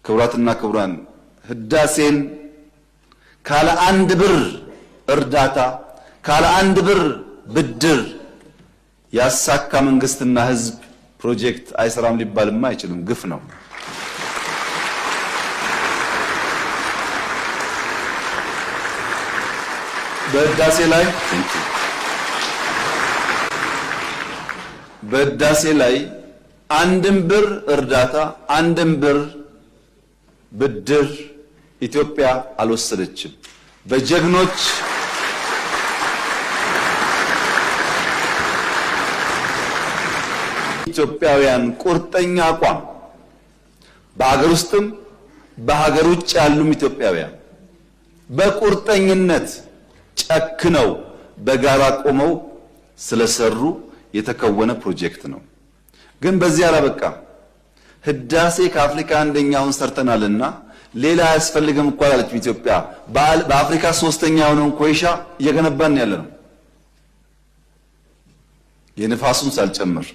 ክቡራትና ክቡራን ህዳሴን ካለ አንድ ብር እርዳታ ካለ አንድ ብር ብድር ያሳካ መንግስትና ህዝብ ፕሮጀክት አይሰራም ሊባልማ አይችልም። ግፍ ነው። በህዳሴ ላይ አንድም ብር እርዳታ አንድም ብር ብድር ኢትዮጵያ አልወሰደችም። በጀግኖች ኢትዮጵያውያን ቁርጠኛ አቋም በአገር ውስጥም በሀገር ውጭ ያሉም ኢትዮጵያውያን በቁርጠኝነት ጨክነው በጋራ ቆመው ስለሰሩ የተከወነ ፕሮጀክት ነው። ግን በዚህ አላበቃም። ህዳሴ ከአፍሪካ አንደኛውን ሰርተናልና ሌላ አያስፈልግም እኮ አላለች ኢትዮጵያ። በአፍሪካ ሶስተኛ የሆነውን ኮይሻ እየገነባን ያለ ነው። የንፋሱን ሳልጨምር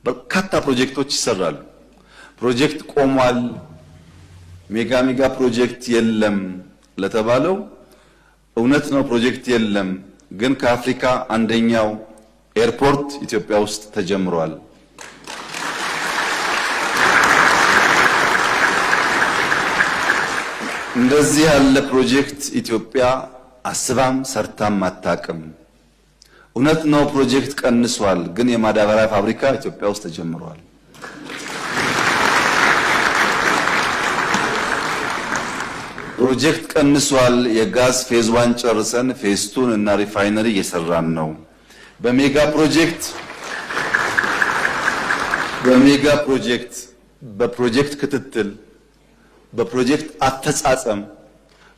በርካታ ፕሮጀክቶች ይሰራሉ። ፕሮጀክት ቆሟል፣ ሜጋ ፕሮጀክት የለም ለተባለው እውነት ነው። ፕሮጀክት የለም፣ ግን ከአፍሪካ አንደኛው ኤርፖርት ኢትዮጵያ ውስጥ ተጀምሯል። እንደዚህ ያለ ፕሮጀክት ኢትዮጵያ አስባም ሰርታም አታውቅም። እውነት ነው ፕሮጀክት ቀንሷል፣ ግን የማዳበሪያ ፋብሪካ ኢትዮጵያ ውስጥ ተጀምሯል። ፕሮጀክት ቀንሷል። የጋዝ ፌዝ 1 ጨርሰን ፌዝ 2 እና ሪፋይነሪ እየሰራን ነው። በሜጋ ፕሮጀክት በፕሮጀክት ክትትል በፕሮጀክት አፈጻጸም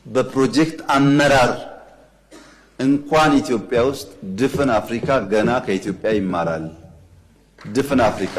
በፕሮጀክት አመራር እንኳን ኢትዮጵያ ውስጥ ድፍን አፍሪካ ገና ከኢትዮጵያ ይማራል። ድፍን አፍሪካ